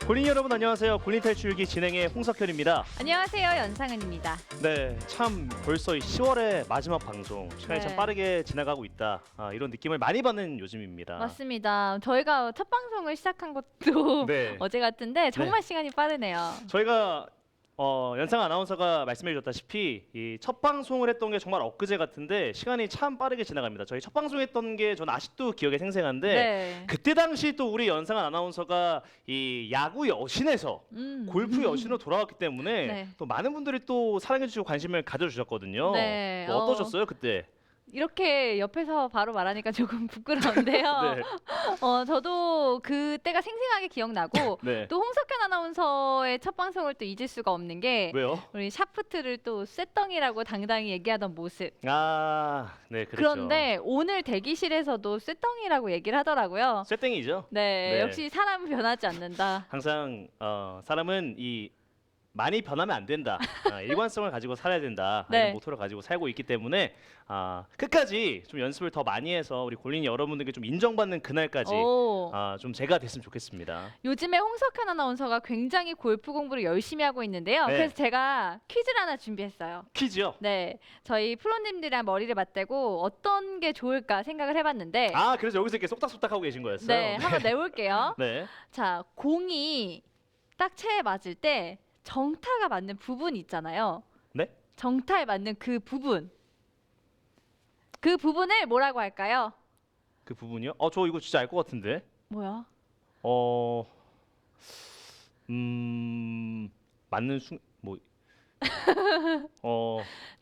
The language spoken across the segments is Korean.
골린 여러분 안녕하세요. 골린 탈출기 진행의 홍석현입니다. 안녕하세요. 연상은입니다. 네, 참 벌써 10월의 마지막 방송 시간이 네. 참 빠르게 지나가고 있다. 이런 느낌을 많이 받는 요즘입니다. 맞습니다. 저희가 첫 방송을 시작한 것도 네. 어제 같은데 정말 시간이 빠르네요. 저희가 연상 아나운서가 말씀해 주셨다시피 이 첫 방송을 했던 게 정말 엊그제 같은데 시간이 참 빠르게 지나갑니다. 저희 첫 방송했던 게 저는 아직도 기억에 생생한데 네. 그때 당시 또 우리 연상 아나운서가 이 야구 여신에서 골프 여신으로 돌아왔기 때문에 네. 또 많은 분들이 또 사랑해 주시고 관심을 가져주셨거든요. 네. 또 어떠셨어요 그때? 이렇게 옆에서 바로 말하니까 조금 부끄러운데요. 네. 저도 그때가 생생하게 기억나고 네. 또 홍석현 아나운서의 첫 방송을 또 잊을 수가 없는 게 왜요? 우리 샤프트를 또 쇳덩이라고 당당히 얘기하던 모습. 네, 그렇죠. 그런데 오늘 대기실에서도 쇳덩이라고 얘기를 하더라고요. 쇠땡이죠. 네, 네. 역시 사람은 변하지 않는다. 항상 사람은 이 많이 변하면 안 된다. 일관성을 가지고 살아야 된다. 네. 이런 모토를 가지고 살고 있기 때문에 끝까지 좀 연습을 더 많이 해서 우리 골린 여러분들께 좀 인정받는 그날까지 오. 좀 제가 됐으면 좋겠습니다. 요즘에 홍석현 아나운서가 굉장히 골프 공부를 열심히 하고 있는데요. 네. 그래서 제가 퀴즈를 하나 준비했어요. 퀴즈요? 네, 저희 프로님들이랑 머리를 맞대고 어떤 게 좋을까 생각을 해봤는데 그래서 여기서 이렇게 쏙닥쏙닥 하고 계신 거였어요? 네, 한번 내볼게요. 네. 자, 공이 딱 채에 맞을 때 정타가 맞는 부분 있잖아요. 네? 정타에 맞는 그 부분. 그 부분을 뭐라고 할까요? 그 부분이요? 저 이거 진짜 알 것 같은데. 뭐야? 맞는 뭐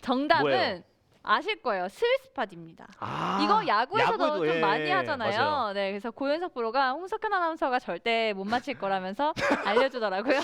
정답은 뭐예요? 아실 거예요. 스위스팟입니다. 아, 이거 야구에서도 야구에도, 좀 예, 많이 하잖아요. 맞아요. 네, 그래서 고현석 프로가 홍석현 아나운서가 절대 못 맞힐 거라면서 알려주더라고요.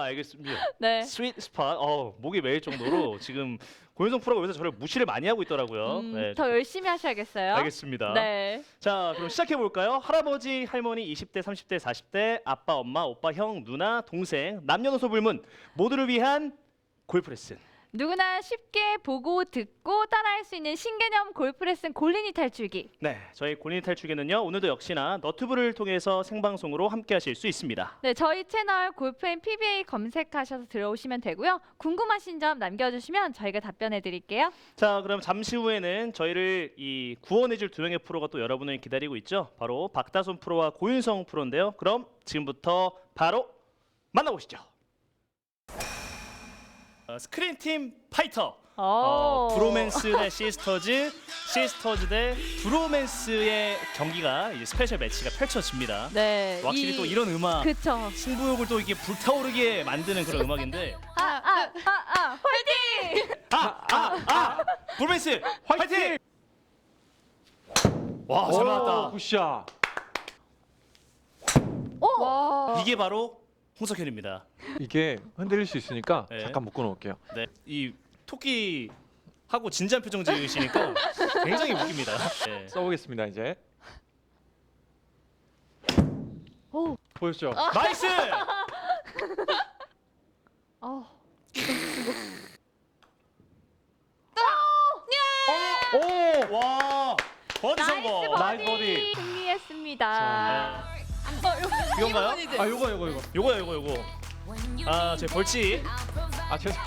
알겠습니다. 네. 스윗 스팟. 목이 메일 정도로 지금 고현성 프로가 여기서 저를 무시를 많이 하고 있더라고요. 네, 더 열심히 하셔야겠어요. 알겠습니다. 네. 자, 그럼 시작해 볼까요? 할아버지, 할머니, 20대, 30대, 40대, 아빠, 엄마, 오빠, 형, 누나, 동생, 남녀노소 불문 모두를 위한 골프 레슨. 누구나 쉽게 보고 듣고 따라할 수 있는 신개념 골프 레슨 골린이 탈출기. 네, 저희 골린 탈출기는요. 오늘도 역시나 너튜브를 통해서 생방송으로 함께 하실 수 있습니다. 네, 저희 채널 골프앤 PBA 검색하셔서 들어오시면 되고요. 궁금하신 점 남겨주시면 저희가 답변해 드릴게요. 자, 그럼 잠시 후에는 저희를 이 구원해줄 두 명의 프로가 또 여러분을 기다리고 있죠. 바로 박다솜 프로와 고윤성 프로인데요. 그럼 지금부터 바로 만나보시죠. 스크린팀 파이터. 브로맨스 대 시스터즈, 시스터즈 대 브로맨스의 경기가 이제 스페셜 매치가 펼쳐집니다. 네. 확실히 또 이런 음악, 그쵸. 승부욕을 또 이게 불타오르게 만드는 그런 음악인데. 화이팅! 브로맨스 화이팅! 와, 잘 맞았다. 굿샷. 와. 이게 바로 홍석현입니다. 이게 흔들릴 수 있으니까 네. 잠깐 묶어 놓을게요. 네, 이 토끼 하고 진지한 표정 지으시니까 굉장히 웃깁니다. 네. 써보겠습니다 이제. 오. 보였죠? 나이스! 오! 와, 버디 성공. 나이스 버디. 승리했습니다. 이건가요? 요거. 요거. 제 벌칙. 죄송.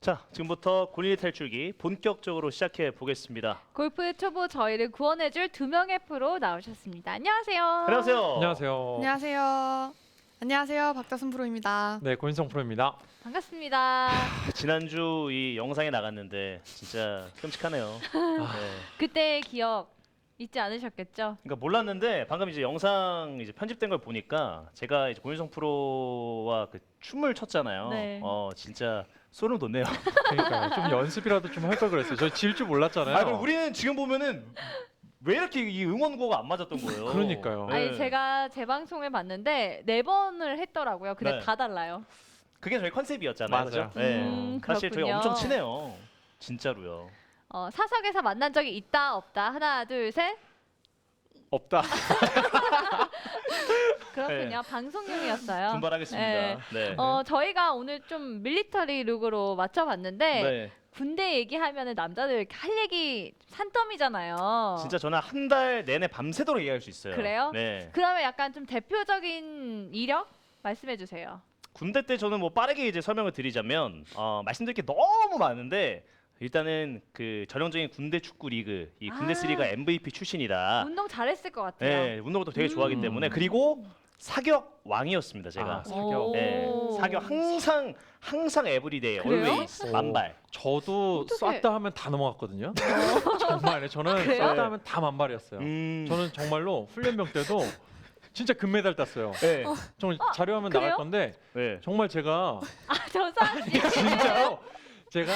자, 지금부터 골린이 탈출기 본격적으로 시작해 보겠습니다. 골프 초보 저희를 구원해줄 두 명의 프로 나오셨습니다. 안녕하세요. 안녕하세요. 안녕하세요. 안녕하세요. 안녕하세요. 박다솜 프로입니다. 네, 고인성 프로입니다. 반갑습니다. 지난주 이 영상에 나갔는데 진짜 끔찍하네요. 네. 그때의 기억 잊지 않으셨겠죠? 그러니까 몰랐는데 방금 이제 영상 이제 편집된 걸 보니까 제가 이제 고윤성 프로와 그 춤을 췄잖아요. 네. 진짜 소름 돋네요. 그러니까요. 좀 연습이라도 좀 할 걸 그랬어요. 저희 질 줄 몰랐잖아요. 그럼 우리는 지금 보면은 왜 이렇게 이 응원구가 안 맞았던 거예요? 그러니까요. 네. 아니 제가 재방송을 봤는데 4번을 했더라고요. 근데 네. 다 달라요. 그게 저희 컨셉이었잖아요. 맞아요. 그죠? 사실 저희 그렇군요. 엄청 친해요. 진짜로요. 사석에서 만난 적이 있다 없다. 하나 둘 셋. 없다. 그렇군요. 방송용이었어요. 분발하겠습니다. 네. 네. 저희가 오늘 좀 밀리터리 룩으로 맞춰봤는데 네. 군대 얘기하면은 남자들 할 얘기 산더미잖아요. 진짜 저는 한 달 내내 밤새도록 얘기할 수 있어요. 그래요? 네. 그러면 약간 좀 대표적인 이력 말씀해 주세요. 군대 때 저는 뭐 빠르게 이제 설명을 드리자면 말씀드릴 게 너무 많은데 일단은 그 전형적인 군대 축구 리그 이 군데스리가 MVP 출신이다. 운동 잘했을 것 같아요. 네, 운동도 되게 좋아하기 때문에 그리고 사격 왕이었습니다 제가. 아, 사격. 네, 사격 항상 에브리데이 그래요? always 만발. 저도 어떡해. 쐈다 하면 다 넘어갔거든요. 정말 저는 그래요? 쐈다 하면 다 만발이었어요. 저는 정말로 훈련병 때도 진짜 금메달 땄어요. 네, 정말 자료하면 그래요? 나갈 건데 네. 정말 제가 저 사람 진짜로 제가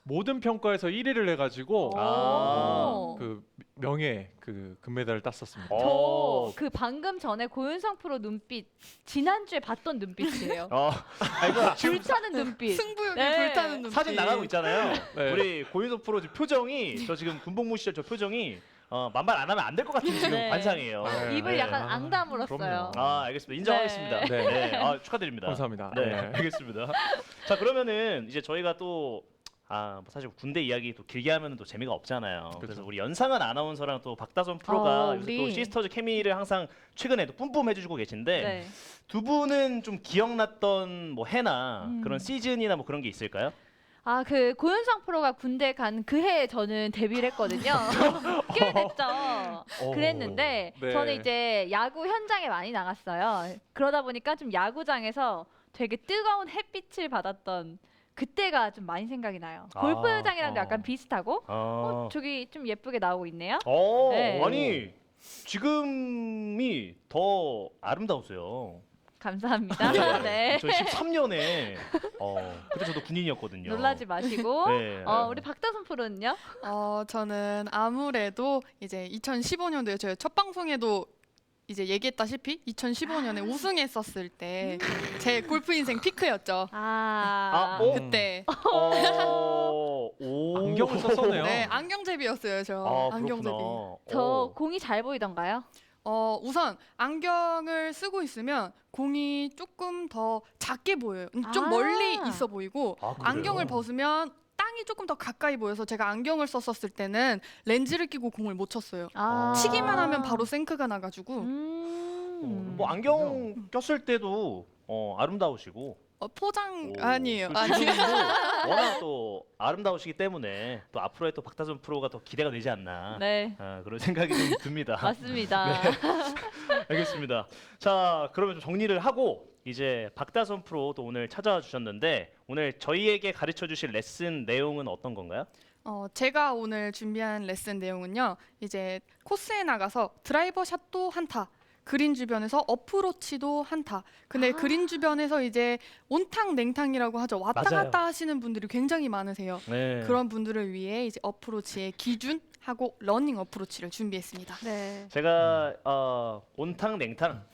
모든 평가에서 1위를 해가지고 아. 그 명예 그 금메달을 땄었습니다. 어. 저그 방금 전에 고윤성 프로 눈빛 지난주에 봤던 눈빛이에요. 아이고 지금 불타는 눈빛. 승부욕이 네. 불타는 눈빛. 사진 나가고 있잖아요. 네. 우리 고윤석 프로 지금 표정이 저 지금 군복무 시절 저 표정이 만발 안 하면 안 될 것 같은 지금 네. 관상이에요. 네. 입을 네. 약간 앙다물었어요. 그럼요. 알겠습니다. 인정하겠습니다. 네. 네. 네. 축하드립니다. 감사합니다. 네, 네. 알겠습니다. 자, 그러면은 이제 저희가 또 뭐 사실 군대 이야기 또 길게 하면은 또 재미가 없잖아요. 그래서 그렇죠. 우리 연상한 아나운서랑 또 박다솜 프로가 요새 또 우리. 시스터즈 케미를 항상 최근에도 뿜뿜 해주고 계신데 네. 두 분은 좀 기억났던 뭐 해나 음. 그런 시즌이나 뭐 그런 게 있을까요? 그 고윤성 프로가 군대 간 그 해에 저는 데뷔를 했거든요. 꽤 됐죠. 그랬는데 네. 저는 이제 야구 현장에 많이 나갔어요. 그러다 보니까 좀 야구장에서 되게 뜨거운 햇빛을 받았던 그때가 좀 많이 생각이 나요. 아, 골프장이랑도 약간 비슷하고 아, 저기 좀 예쁘게 나오고 있네요. 네. 아니 지금이 더 아름다우세요. 감사합니다. 네. 저 13년에 그때 저도 군인이었거든요. 놀라지 마시고 네. 우리 박다솜 프로는요? 저는 아무래도 이제 2015년도에 저희 첫 방송에도 이제 얘기했다시피 2015년에 우승했었을 때 제 골프 인생 피크였죠. 그때 오. 안경을 썼었네요. 네, 안경제비였어요, 저. 안경제비. 저 공이 잘 보이던가요? 우선 안경을 쓰고 있으면 공이 조금 더 작게 보여요. 좀 아. 멀리 있어 보이고 그래요? 안경을 벗으면 땅이 조금 더 가까이 보여서 제가 안경을 썼었을 때는 렌즈를 끼고 공을 못 쳤어요. 치기만 하면 바로 생크가 나가지고 뭐 안경 꼈을 때도 아름다우시고 포장 오. 아니에요. 그 아니에요. 지금도 워낙 또 아름다우시기 때문에 또 앞으로의 또 박다솜 프로가 더 기대가 되지 않나 네. 그런 생각이 좀 듭니다. 맞습니다. 알겠습니다. 자, 그러면 좀 정리를 하고 이제 박다솜 프로 또 오늘 찾아와 주셨는데 오늘 저희에게 가르쳐 주실 레슨 내용은 어떤 건가요? 제가 오늘 준비한 레슨 내용은요. 이제 코스에 나가서 드라이버 샷도 한타, 그린 주변에서 어프로치도 한타. 근데 그린 주변에서 이제 온탕 냉탕이라고 하죠. 왔다 맞아요. 갔다 하시는 분들이 굉장히 많으세요. 네. 그런 분들을 위해 이제 어프로치의 기준하고 러닝 어프로치를 준비했습니다. 네. 제가 온탕 냉탕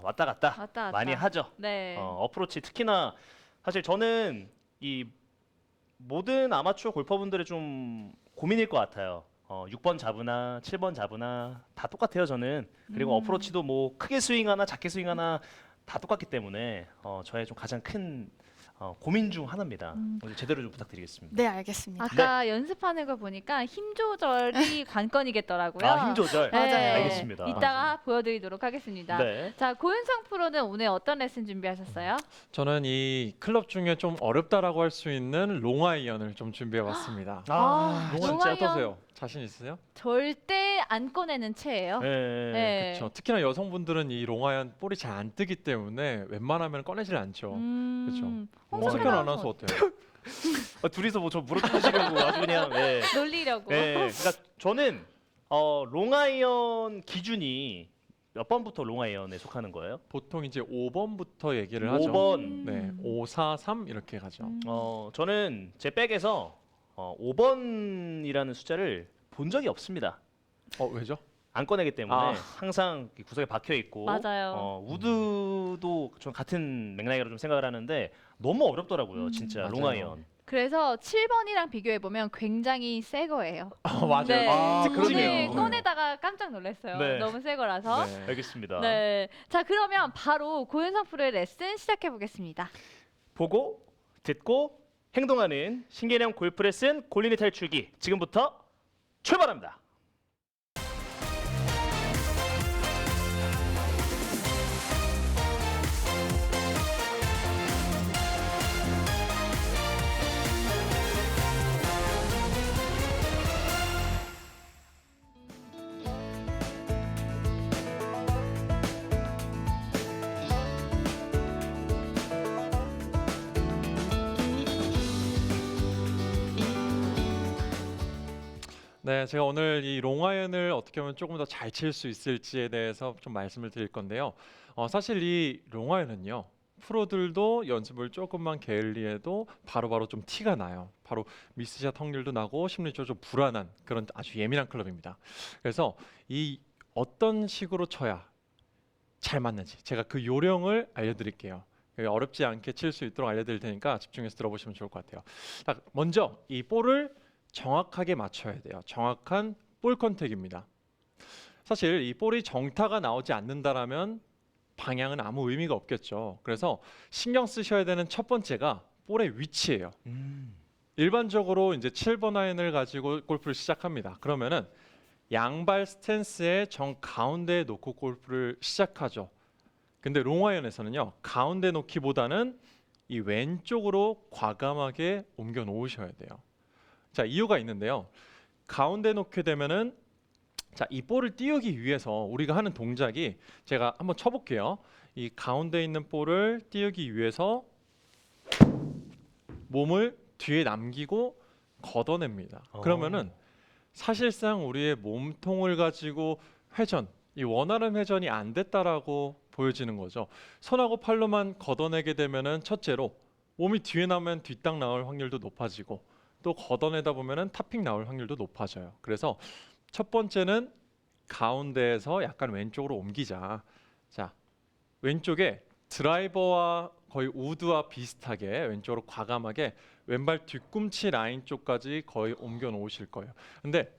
왔다 갔다 왔다 갔다. 많이 하죠. 네. 어프로치 특히나 사실 저는 이 모든 아마추어 골퍼분들의 좀 고민일 것 같아요. 6번 잡으나 7번 잡으나 다 똑같아요 저는. 그리고 어프로치도 뭐 크게 스윙하나 작게 스윙하나 다 똑같기 때문에 저의 좀 가장 큰 고민 중 하나입니다. 오늘 제대로 좀 부탁드리겠습니다. 네, 알겠습니다. 아까 연습하는 거 보니까 힘 조절이 관건이겠더라고요. 힘 조절. 네. 맞아요. 알겠습니다. 이따가 보여드리도록 하겠습니다. 네. 자, 고윤성 프로는 오늘 어떤 레슨 준비하셨어요? 저는 이 클럽 중에 좀 어렵다라고 할 수 있는 롱아이언을 좀 준비해봤습니다. 롱아이언. 롱아이언 어떠세요? 자신 있으세요? 절대 안 꺼내는 채예요. 네. 네. 그렇죠. 특히나 여성분들은 이 롱아이언 볼이 잘 안 뜨기 때문에 웬만하면 꺼내질 않죠. 홍석현 롱아이언. 아나운서 어때요? 둘이서 뭐 저 물어뜯으시려고 아주 그냥. 네. 놀리려고. 네. 그러니까 저는 롱아이언 기준이 몇 번부터 롱아이언에 속하는 거예요? 보통 이제 5번부터 얘기를 하죠. 5번. 네, 5, 4, 3 이렇게 가죠. 저는 제 백에서 5번이라는 숫자를 본 적이 없습니다. 왜죠? 안 꺼내기 때문에 아. 항상 이 구석에 박혀 있고 맞아요. 우드도 전 같은 맥락이라고 좀 생각을 하는데 너무 어렵더라고요. 진짜 맞아요. 롱아이언. 그래서 7번이랑 비교해 보면 굉장히 새 거예요. 맞아요. 네. 아, 오늘 그러네요. 꺼내다가 깜짝 놀랐어요. 네. 너무 새 거라서. 네. 알겠습니다. 네. 자, 그러면 바로 고윤성 프로의 레슨 시작해 보겠습니다. 보고 듣고 행동하는 신개념 골프 레슨 골린이 탈출기 지금부터 출발합니다. 네, 제가 오늘 이 롱아이언을 어떻게 하면 조금 더 잘 칠 수 있을지에 대해서 좀 말씀을 드릴 건데요. 사실 이 롱아이언은요, 프로들도 연습을 조금만 게을리해도 바로바로 좀 티가 나요. 바로 미스샷 확률도 나고 심리적으로 좀 불안한 그런 아주 예민한 클럽입니다. 그래서 이 어떤 식으로 쳐야 잘 맞는지 제가 그 요령을 알려드릴게요. 어렵지 않게 칠 수 있도록 알려드릴 테니까 집중해서 들어보시면 좋을 것 같아요. 자, 먼저 이 볼을 정확하게 맞춰야 돼요. 정확한 볼 컨택입니다. 사실 이 볼이 정타가 나오지 않는다라면 방향은 아무 의미가 없겠죠. 그래서 신경 쓰셔야 되는 첫 번째가 볼의 위치예요. 일반적으로 이제 7번 아이언을 가지고 골프를 시작합니다. 그러면은 양발 스탠스의 정 가운데에 놓고 골프를 시작하죠. 근데 롱아이언에서는요, 가운데 놓기보다는 이 왼쪽으로 과감하게 옮겨 놓으셔야 돼요. 자, 이유가 있는데요. 가운데 놓게 되면은 자, 이 볼을 띄우기 위해서 우리가 하는 동작이 제가 한번 쳐볼게요. 이 가운데 있는 볼을 띄우기 위해서 몸을 뒤에 남기고 걷어냅니다. 그러면은 사실상 우리의 몸통을 가지고 회전, 이 원하는 회전이 안 됐다라고 보여지는 거죠. 손하고 팔로만 걷어내게 되면은 첫째로 몸이 뒤에 나면 뒷땅 나올 확률도 높아지고 또 걷어내다 보면은 탑핑 나올 확률도 높아져요. 그래서 첫 번째는 가운데에서 약간 왼쪽으로 옮기자. 자, 왼쪽에 드라이버와 거의 우드와 비슷하게 왼쪽으로 과감하게 왼발 뒤꿈치 라인 쪽까지 거의 옮겨 놓으실 거예요. 근데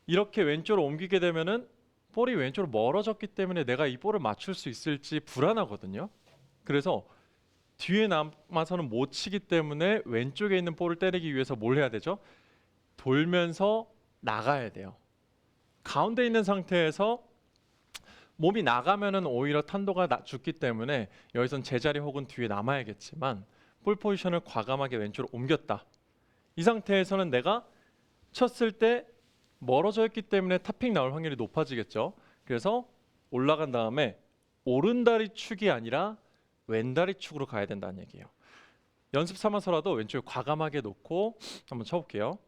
이렇게 왼쪽으로 옮기게 되면은 볼이 왼쪽으로 멀어졌기 때문에 내가 이 볼을 맞출 수 있을지 불안하거든요. 그래서 뒤에 남아서는 못 치기 때문에 왼쪽에 있는 볼을 때리기 위해서 뭘 해야 되죠? 돌면서 나가야 돼요. 가운데 있는 상태에서 몸이 나가면은 오히려 탄도가 죽기 때문에 여기선 제자리 혹은 뒤에 남아야겠지만 볼 포지션을 과감하게 왼쪽으로 옮겼다. 이 상태에서는 내가 쳤을 때 멀어져 있기 때문에 탑핑 나올 확률이 높아지겠죠. 그래서 올라간 다음에 오른다리 축이 아니라 왼다리 축으로 가야 된다는 얘기예요. 연습 삼아서라도 왼쪽에 과감하게 놓고 한번 쳐볼게요.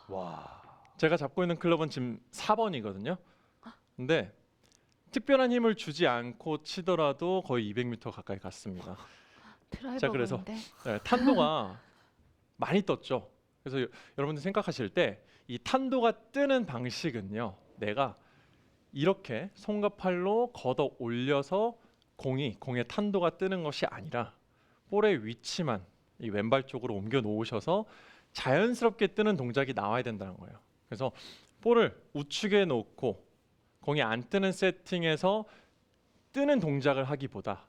와. 제가 잡고 있는 클럽은 지금 4번이거든요. 근데 특별한 힘을 주지 않고 치더라도 거의 200m 가까이 갔습니다. 드라이버 자, 그래서 보는데. 네, 탄도가 많이 떴죠. 그래서 여러분들 생각하실 때 이 탄도가 뜨는 방식은요, 내가 이렇게 손과 팔로 걷어 올려서 공의 탄도가 뜨는 것이 아니라 볼의 위치만 이 왼발 쪽으로 옮겨 놓으셔서 자연스럽게 뜨는 동작이 나와야 된다는 거예요. 그래서 볼을 우측에 놓고 공이 안 뜨는 세팅에서 뜨는 동작을 하기보다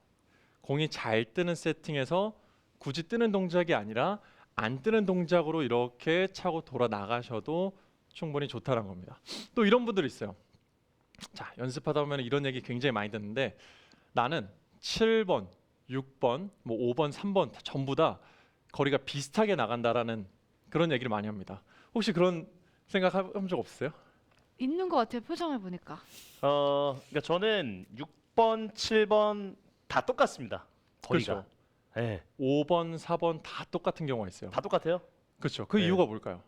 공이 잘 뜨는 세팅에서 굳이 뜨는 동작이 아니라 안 뜨는 동작으로 이렇게 차고 돌아 나가셔도 충분히 좋다는 겁니다. 또 이런 분들이 있어요. 자, 연습하다 보면 이런 얘기 굉장히 많이 듣는데 나는 7번, 6번, 뭐 5번, 3번 전부 다 거리가 비슷하게 나간다라는 그런 얘기를 많이 합니다. 혹시 그런 생각 해본 적 없으세요? 있는 것 같아요. 표정을 보니까. 그러니까 저는 6번, 7번 다 똑같습니다. 거리가. 그렇죠. 네, 5번, 4번 다 똑같은 경우가 있어요. 다 똑같아요. 그렇죠. 그 네. 이유가 뭘까요?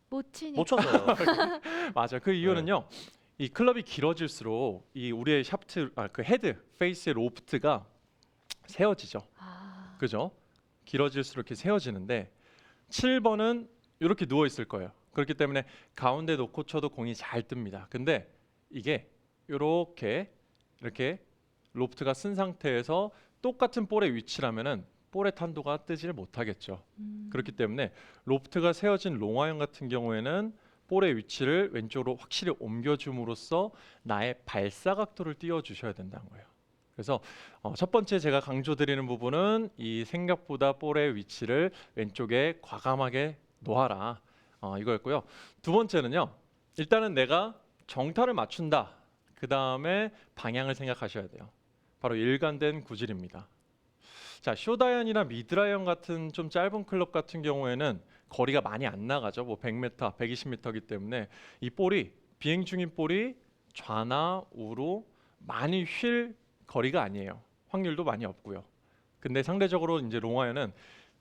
못 치니까. 못 쳐서요. 맞아요. 그 이유는요. 이 클럽이 길어질수록 이 우리의 샤프트, 그 헤드, 페이스의 로프트가 세워지죠. 그죠? 길어질수록 이렇게 세워지는데 7번은 이렇게 누워 있을 거예요. 그렇기 때문에 가운데 놓고 쳐도 공이 잘 뜹니다. 근데 이게 이렇게 로프트가 쓴 상태에서 똑같은 볼의 위치라면은 볼의 탄도가 뜨지를 못하겠죠. 그렇기 때문에 로프트가 세워진 롱아이언 같은 경우에는 볼의 위치를 왼쪽으로 확실히 옮겨줌으로써 나의 발사 각도를 띄워주셔야 된다는 거예요. 그래서 첫 번째 제가 강조드리는 부분은 이 생각보다 볼의 위치를 왼쪽에 과감하게 놓아라, 이거였고요. 두 번째는요, 일단은 내가 정타를 맞춘다. 그 다음에 방향을 생각하셔야 돼요. 바로 일관된 구질입니다. 자, 숏아이언이나 미드아이언 같은 좀 짧은 클럽 같은 경우에는 거리가 많이 안 나가죠. 뭐 100m, 120m이기 때문에 이 볼이, 비행 중인 볼이 좌나 우로 많이 휠 거리가 아니에요. 확률도 많이 없고요. 근데 상대적으로 이제 롱아이언은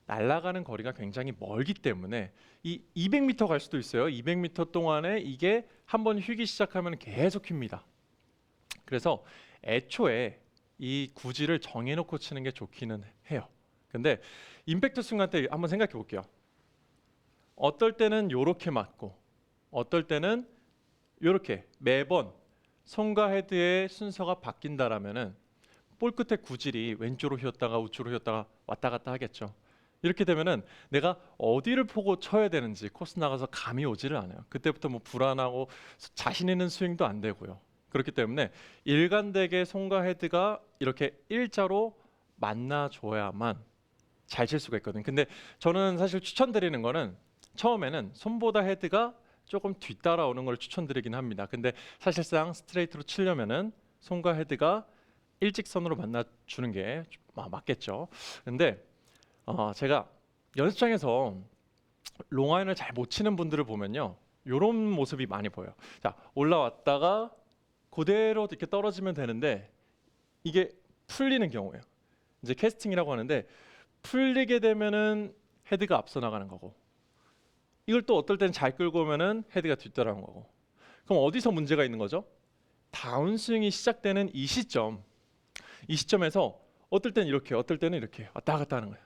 날아가는 거리가 굉장히 멀기 때문에 이 200m 갈 수도 있어요. 200m 동안에 이게 한번 휘기 시작하면 계속 휩니다. 그래서 애초에 이 구질을 정해놓고 치는 게 좋기는 해요. 근데 임팩트 순간 때 한번 생각해 볼게요. 어떨 때는 요렇게 맞고 어떨 때는 요렇게 매번 손과 헤드의 순서가 바뀐다라면은 볼 끝의 구질이 왼쪽으로 휘었다가 우측으로 휘었다가 왔다 갔다 하겠죠. 이렇게 되면은 내가 어디를 보고 쳐야 되는지 코스 나가서 감이 오지를 않아요. 그때부터 뭐 불안하고 자신 있는 스윙도 안 되고요. 그렇기 때문에 일관되게 손과 헤드가 이렇게 일자로 만나줘야만 잘 칠 수가 있거든요. 근데 저는 사실 추천드리는 거는 처음에는 손보다 헤드가 조금 뒤따라오는 걸 추천드리긴 합니다. 근데 사실상 스트레이트로 치려면은 손과 헤드가 일직선으로 만나주는 게 맞겠죠. 근데 제가 연습장에서 롱아이언을 잘 못 치는 분들을 보면요, 이런 모습이 많이 보여요. 자, 올라왔다가 그대로 이렇게 떨어지면 되는데 이게 풀리는 경우예요. 이제 캐스팅이라고 하는데 풀리게 되면은 헤드가 앞서 나가는 거고, 이걸 또 어떨 때는 잘 끌고 오면은 헤드가 뒤따라오는 거고. 그럼 어디서 문제가 있는 거죠? 다운스윙이 시작되는 이 시점에서 어떨 때는 이렇게, 어떨 때는 이렇게 왔다 갔다 하는 거예요.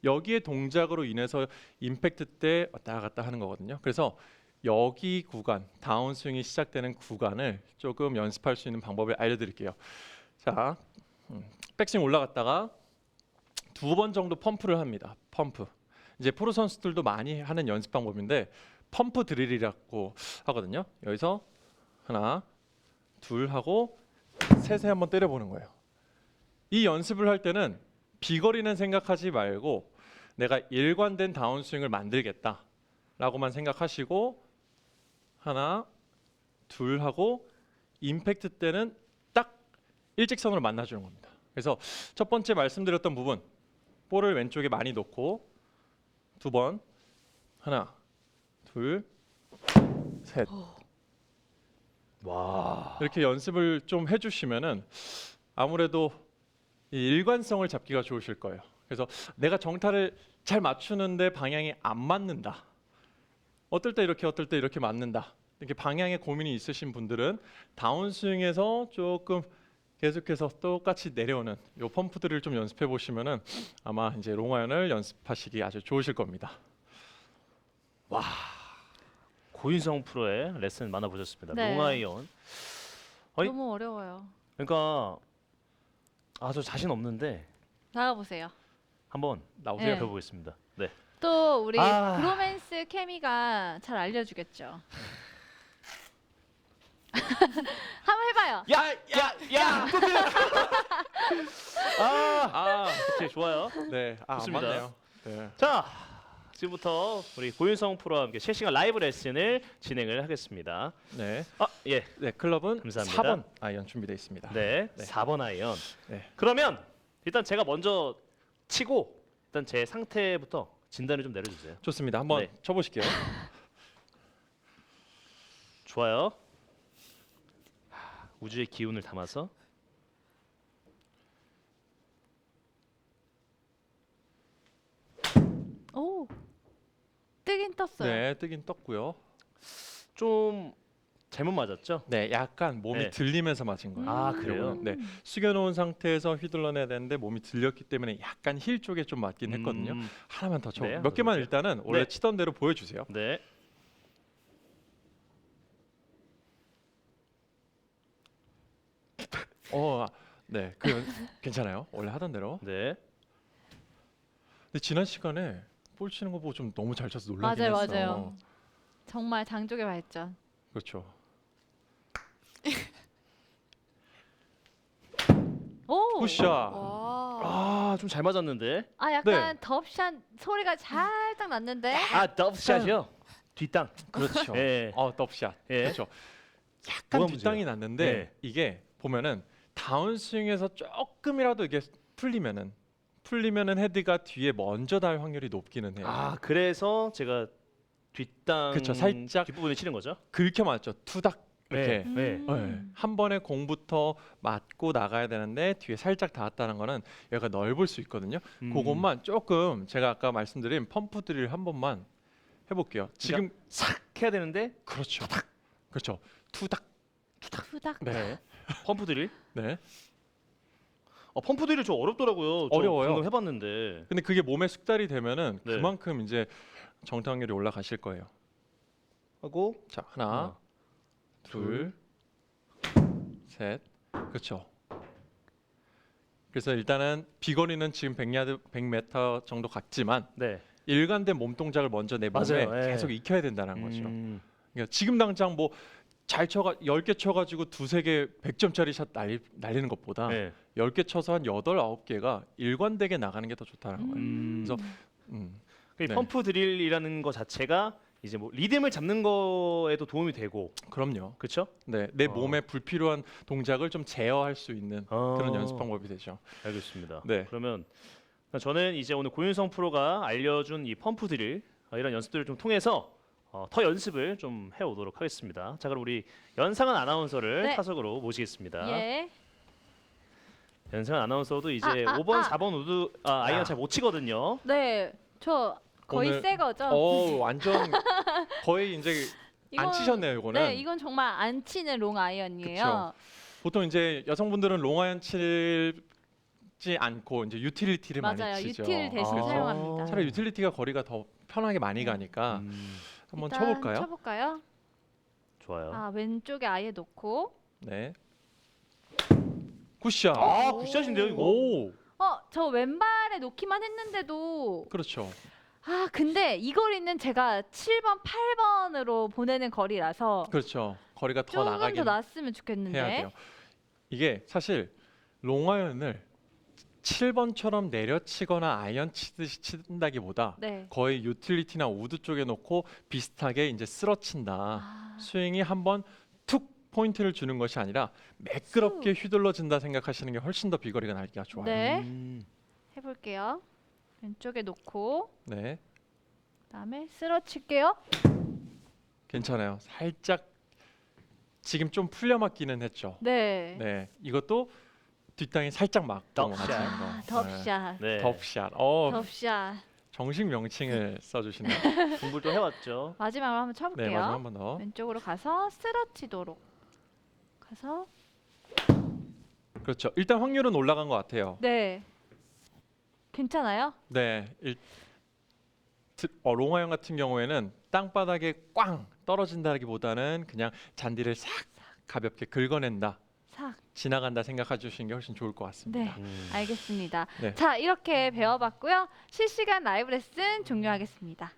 여기에 동작으로 인해서 임팩트 때 왔다 갔다 하는 거거든요. 그래서 여기 구간, 다운스윙이 시작되는 구간을 조금 연습할 수 있는 방법을 알려드릴게요. 자, 백스윙 올라갔다가 2번 정도 펌프를 합니다. 펌프. 이제 프로 선수들도 많이 하는 연습 방법인데 펌프 드릴이라고 하거든요. 여기서 하나, 둘 하고 셋에 한번 때려보는 거예요. 이 연습을 할 때는 비거리는 생각하지 말고 내가 일관된 다운스윙을 만들겠다라고만 생각하시고 하나, 둘 하고 임팩트 때는 딱 일직선으로 만나주는 겁니다. 그래서 첫 번째 말씀드렸던 부분, 볼을 왼쪽에 많이 놓고 2번, 하나, 둘, 셋. 와. 이렇게 연습을 좀 해주시면은 아무래도 이 일관성을 잡기가 좋으실 거예요. 그래서 내가 정타를 잘 맞추는데 방향이 안 맞는다. 어떨 때 이렇게, 어떨 때 이렇게 맞는다. 이렇게 방향에 고민이 있으신 분들은 다운스윙에서 조금 계속해서 똑같이 내려오는 요 펌프들을 좀 연습해 보시면은 아마 이제 롱아이언을 연습하시기 아주 좋으실 겁니다. 고인성 프로의 레슨 만나보셨습니다. 네. 롱아이언. 어이? 너무 어려워요. 그러니까 저 자신 없는데 나가보세요. 한번 나오세요. 네. 배워보겠습니다. 네. 또 우리 아. 브로맨스 케미가 잘 알려주겠죠. 한번 해봐요. 야. 오케이, 좋아요. 네, 안 좋습니다. 맞네요. 네. 자, 지금부터 우리 고윤성 프로와 함께 실시간 라이브 레슨을 진행을 하겠습니다. 네. 예. 네, 클럽은 감사합니다. 4번 아이언 준비되어 있습니다. 네. 네. 4번 아이언. 네. 그러면 일단 제가 먼저 치고 일단 제 상태부터 진단을 좀 내려주세요. 좋습니다. 한번 네. 쳐보실게요. 좋아요. 우주의 기운을 담아서 오, 뜨긴 떴어요. 네, 뜨긴 떴고요. 좀 잘못 맞았죠? 네, 약간 몸이 네. 들리면서 맞은 거예요. 아, 그래요? 네, 숙여놓은 상태에서 휘둘러내야 되는데 몸이 들렸기 때문에 약간 힐 쪽에 좀 맞긴 했거든요. 하나만 더 쳐. 네, 몇 개만 해볼게요. 일단은 원래 네. 치던 대로 보여주세요. 네. 네, 괜찮아요. 원래 하던 대로. 네. 근데 지난 시간에 볼 치는 거 보고 좀 너무 잘 쳐서 놀라긴 맞아요, 했어. 맞아요. 정말 장족의 발전. 그렇죠. 오. 굿샷. 와. 좀 잘 맞았는데. 아 약간 덥샷 소리가 살짝 났는데. 더브샷이요. 뒷땅. 그렇죠. 예. 덥샷. 예. 그렇죠. 약간 뭐가 뒷땅이 문제예요? 났는데 네. 이게 보면은 다운스윙에서 조금이라도 이게 풀리면은 헤드가 뒤에 먼저 닿을 확률이 높기는 해요. 그래서 제가 뒷땅 그쵸, 살짝 뒷부분에 치는 거죠. 그렇게 맞죠. 투닥 이렇게. 네. 네. 한 번에 공부터 맞고 나가야 되는데 뒤에 살짝 닿았다는 거는 여기가 넓을 수 있거든요. 그것만 조금 제가 아까 말씀드린 펌프 드릴 한 번만 해볼게요. 지금 싹 해야 되는데. 그렇죠. 그렇죠. 투닥. 투닥. 네. 펌프 드릴. 네. 펌프 드릴 좀 어렵더라고요. 저 어려워요. 방금 해봤는데. 근데 그게 몸에 숙달이 되면은 네. 그만큼 이제 정타 확률이 올라가실 거예요. 하고 자, 하나, 둘, 셋. 그렇죠. 그래서 일단은 비거리는 지금 100m 정도 같지만 네. 일관된 몸 동작을 먼저 내 몸에 맞아요. 예. 계속 익혀야 된다는 거죠. 음. 그러니까 지금 당장 뭐 잘 쳐가 10개 쳐가지고 두세 개 100점짜리 샷 날리는 것보다 네. 10개 쳐서 한 8, 9개가 일관되게 나가는 게 더 좋다는 거예요. 그래서 그 네. 펌프 드릴이라는 거 자체가 이제 뭐 리듬을 잡는 거에도 도움이 되고, 그럼요. 그렇죠? 네, 내 몸에 불필요한 동작을 좀 제어할 수 있는 그런 연습 방법이 되죠. 알겠습니다. 네. 그러면 저는 이제 오늘 고윤성 프로가 알려준 이 펌프 드릴 이런 연습들을 좀 통해서 더 연습을 좀 해오도록 하겠습니다. 자, 그럼 우리 연상한 아나운서를 네. 타석으로 모시겠습니다. 예. 연상한 아나운서도 이제 아, 5번, 아. 4번 우드 아이언 잘 못 치거든요. 네. 저 거의 오늘- 새 거죠. 완전 거의 이제 안 이건- 치셨네요, 이거는. 네, 이건 정말 안 치는 롱 아이언이에요. 보통 이제 여성분들은 롱아이언 치지 않고 이제 유틸리티를 맞아요. 많이 치죠. 유틸 대신 그래서 사용합니다. 차라리 유틸리티가 거리가 더 편하게 많이 네. 가니까 한번 일단 쳐볼까요? 쳐볼까요? 좋아요. 왼쪽에 아예 놓고. 네. 굿샷. 굿샷인데요, 이거? 오, 저 왼발에 놓기만 했는데도 그렇죠. 근데 이 거리는 제가 7번, 8번으로 보내는 거리라서 그렇죠. 거리가 더 조금 더 나가긴 났으면 좋겠는데. 해야 돼요. 이게 사실 롱아이언을 7번처럼 내려치거나 아이언 치듯이 친다기보다 네. 거의 유틸리티나 우드 쪽에 놓고 비슷하게 이제 쓸어친다. 스윙이 한번 툭 포인트를 주는 것이 아니라 매끄럽게 휘둘러진다 생각하시는 게 훨씬 더 비거리가 날기가 좋아요. 네. 음. 해볼게요. 왼쪽에 놓고 네, 그다음에 쓸어칠게요. 괜찮아요. 살짝 지금 좀 풀려 맞기는 했죠. 네. 네, 이것도 뒷땅이 살짝 맞고 덥샷. 맞는 거. 덥샷. 네. 덥샷. 덥샷. 정식 명칭을 써주시네요. 공부를 또 해왔죠. 마지막으로 한번 네, 쳐볼게요. 마지막 한 번 더. 왼쪽으로 가서 쓸어치도록. 가서 그렇죠. 일단 확률은 올라간 것 같아요. 네. 괜찮아요? 네, 롱아이언 같은 경우에는 땅바닥에 꽝 떨어진다기보다는 그냥 잔디를 싹 가볍게 긁어낸다, 싹. 지나간다 생각해 주시는 게 훨씬 좋을 것 같습니다. 네. 알겠습니다. 네. 자, 이렇게 배워봤고요. 실시간 라이브 레슨 종료하겠습니다.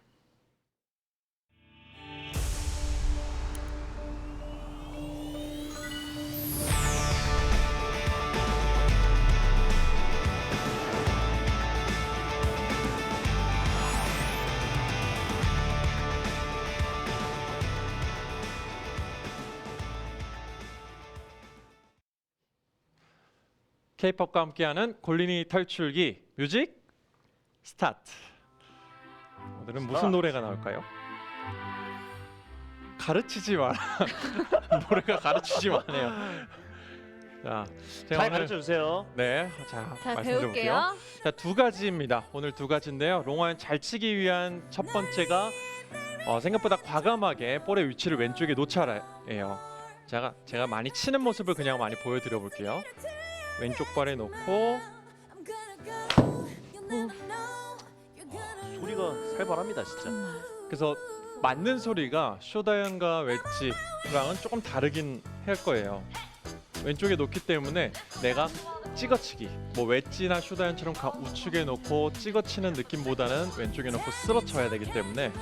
K-팝과 함께하는 골린이 탈출기 뮤직 스타트. 오늘은 무슨 노래가 나올까요? 가르치지 마라. 노래가 가르치지 마네요. 자, 제가 잘 오늘 가르쳐 주세요. 네, 자, 자, 말씀드려볼게요. 배울게요. 자, 두 가지입니다. 오늘 두 가지인데요. 롱아이언 잘 치기 위한 첫 번째가 생각보다 과감하게 볼의 위치를 왼쪽에 놓자예요. 제가 많이 치는 모습을 그냥 많이 보여드려 볼게요. 왼쪽 발에 놓고 소리가 살벌합니다, 진짜. 그래서 맞는 소리가 쇼다이언과 웨지랑은 조금 다르긴 할 거예요. 왼쪽에 놓기 때문에 내가 찍어치기, 뭐 웨지나 슈다현처럼 우측에 놓고 찍어치는 느낌보다는 왼쪽에 놓고 쓸어쳐야 되기 때문에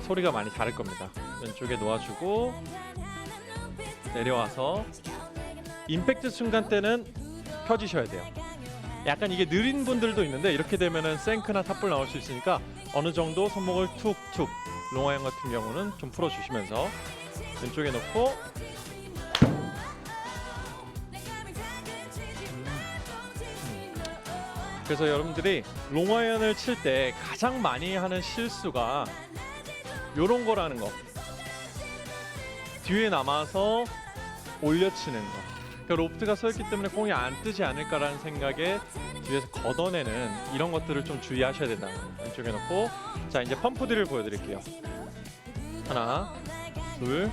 소리가 많이 다를 겁니다. 왼쪽에 놓아주고 내려와서 임팩트 순간 때는 펴주셔야 돼요. 약간 이게 느린 분들도 있는데 이렇게 되면은 생크나 탑볼 나올 수 있으니까 어느 정도 손목을 툭툭, 롱아이언 같은 경우는 좀 풀어주시면서 왼쪽에 놓고 그래서 여러분들이 롱아이언을 칠 때 가장 많이 하는 실수가 요런 거라는 거. 뒤에 남아서 올려치는 거. 그러니까 로프트가 서 있기 때문에 공이 안 뜨지 않을까라는 생각에 뒤에서 걷어내는 이런 것들을 좀 주의하셔야 된다는 거예요. 왼쪽에 놓고 자 이제 펌프 드릴 보여드릴게요. 하나, 둘,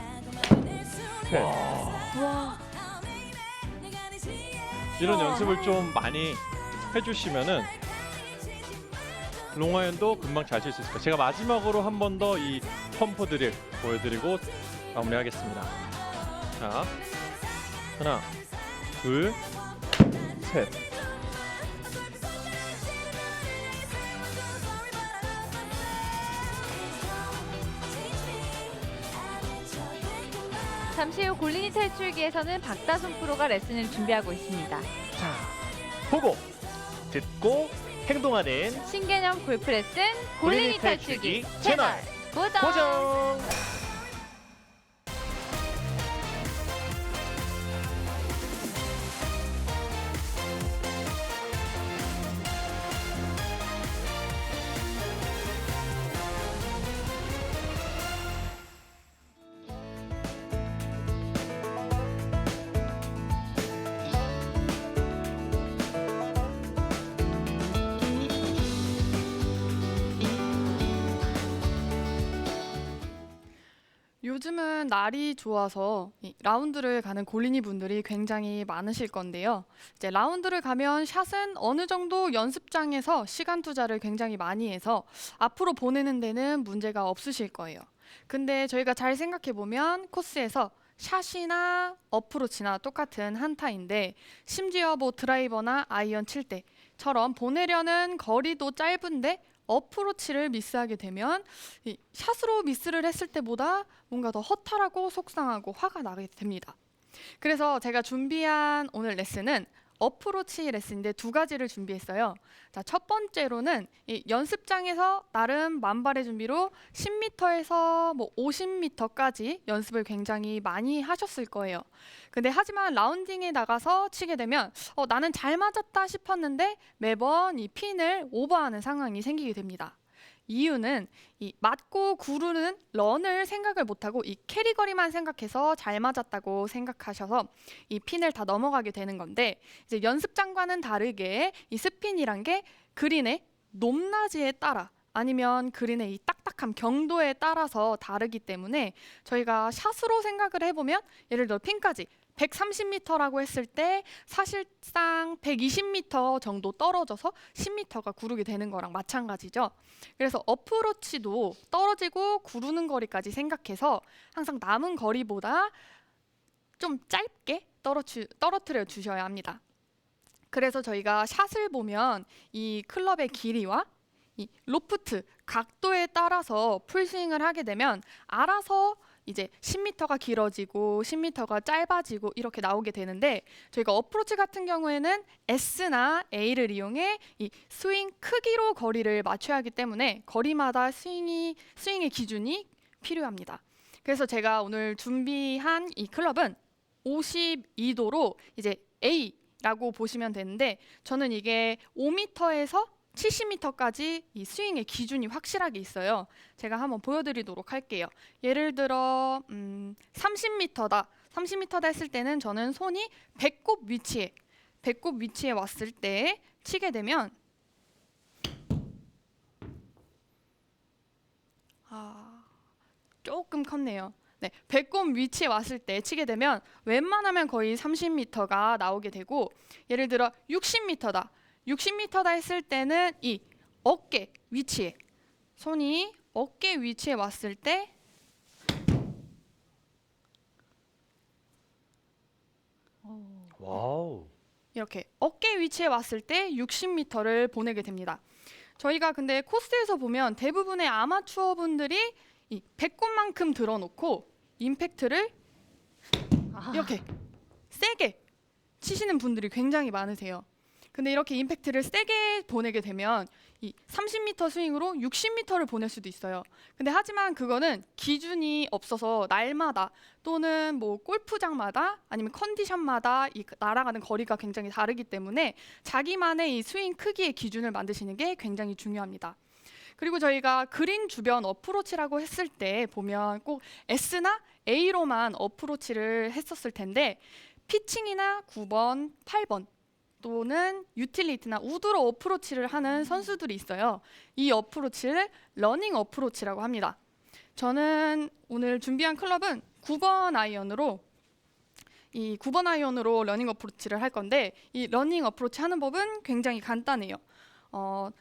셋. 와. 이런 연습을 좀 많이 해주시면은 롱아이언도 금방 잘 칠 수 있을 거예요. 제가 마지막으로 한 번 더 이 펌프 드릴 보여드리고 마무리하겠습니다. 자, 하나, 둘, 셋. 잠시 후 골린이 탈출기에서는 박다솜 프로가 레슨을 준비하고 있습니다. 자, 보고 듣고 행동하는 신개념 골프 레슨 골린이 골린이 탈출기 탈출기 채널 채널 고정. 고정. 요즘은 날이 좋아서 이 라운드를 가는 골린이 분들이 굉장히 많으실 건데요. 이제 라운드를 가면 샷은 어느 정도 연습장에서 시간 투자를 굉장히 많이 해서 앞으로 보내는 데는 문제가 없으실 거예요. 근데 저희가 잘 생각해 보면 코스에서 샷이나 어프로치나 똑같은 한타인데 심지어 뭐 드라이버나 아이언 칠 때처럼 보내려는 거리도 짧은데 어프로치를 미스하게 되면 이 샷으로 미스를 했을 때보다 뭔가 더 허탈하고 속상하고 화가 나게 됩니다. 그래서 제가 준비한 오늘 레슨은 어프로치 레슨인데 두 가지를 준비했어요. 자, 첫 번째로는 이 연습장에서 나름 만발의 준비로 10m에서 뭐 50m까지 연습을 굉장히 많이 하셨을 거예요. 근데 하지만 라운딩에 나가서 치게 되면 나는 잘 맞았다 싶었는데 매번 이 핀을 오버하는 상황이 생기게 됩니다. 이유는 이 맞고 구르는 런을 생각을 못하고 이 캐리거리만 생각해서 잘 맞았다고 생각하셔서 이 핀을 다 넘어가게 되는 건데 이제 연습장과는 다르게 이 스핀이란 게 그린의 높낮이에 따라 아니면 그린의 이 딱딱함 경도에 따라서 다르기 때문에 저희가 샷으로 생각을 해보면 예를 들어 핀까지 130m라고 했을 때 사실상 120m 정도 떨어져서 10m가 구르게 되는 거랑 마찬가지죠. 그래서 어프로치도 떨어지고 구르는 거리까지 생각해서 항상 남은 거리보다 좀 짧게 떨어뜨려 주셔야 합니다. 그래서 저희가 샷을 보면 이 클럽의 길이와 이 로프트 각도에 따라서 풀스윙을 하게 되면 알아서 이제 10m가 길어지고 10m가 짧아지고 이렇게 나오게 되는데 저희가 어프로치 같은 경우에는 S나 A를 이용해 이 스윙 크기로 거리를 맞춰야 하기 때문에 거리마다 스윙의 기준이 필요합니다. 그래서 제가 오늘 준비한 이 클럽은 52도로 이제 A라고 보시면 되는데 저는 이게 5m에서 70m까지 이 스윙의 기준이 확실하게 있어요. 제가 한번 보여드리도록 할게요. 예를 들어 30m다. 30m다 했을 때는 저는 손이 배꼽 위치에 왔을 때 치게 되면 조금 컸네요. 네, 배꼽 위치에 왔을 때 치게 되면 웬만하면 거의 30m가 나오게 되고 예를 들어 60m다. 60m다 했을 때는 이 어깨 위치에 손이 어깨 위치에 왔을 때 이렇게 어깨 위치에 왔을 때 60m를 보내게 됩니다. 저희가 근데 코스에서 보면 대부분의 아마추어 분들이 이 배꼽만큼 들어놓고 임팩트를 이렇게 세게 치시는 분들이 굉장히 많으세요. 근데 이렇게 임팩트를 세게 보내게 되면 이 30m 스윙으로 60m를 보낼 수도 있어요. 근데 하지만 그거는 기준이 없어서 날마다 또는 뭐 골프장마다 아니면 컨디션마다 이 날아가는 거리가 굉장히 다르기 때문에 자기만의 이 스윙 크기의 기준을 만드시는 게 굉장히 중요합니다. 그리고 저희가 그린 주변 어프로치라고 했을 때 보면 꼭 S나 A로만 어프로치를 했었을 텐데 피칭이나 9번, 8번 또는 유틸리티나 우드로 어프로치를 하는 선수들이 있어요. 이 어프로치를 러닝 어프로치라고 합니다. 저는 오늘 준비한 클럽은 9번 아이언으로 러닝 어프로치를 할 건데 이 러닝 어프로치 하는 법은 굉장히 간단해요.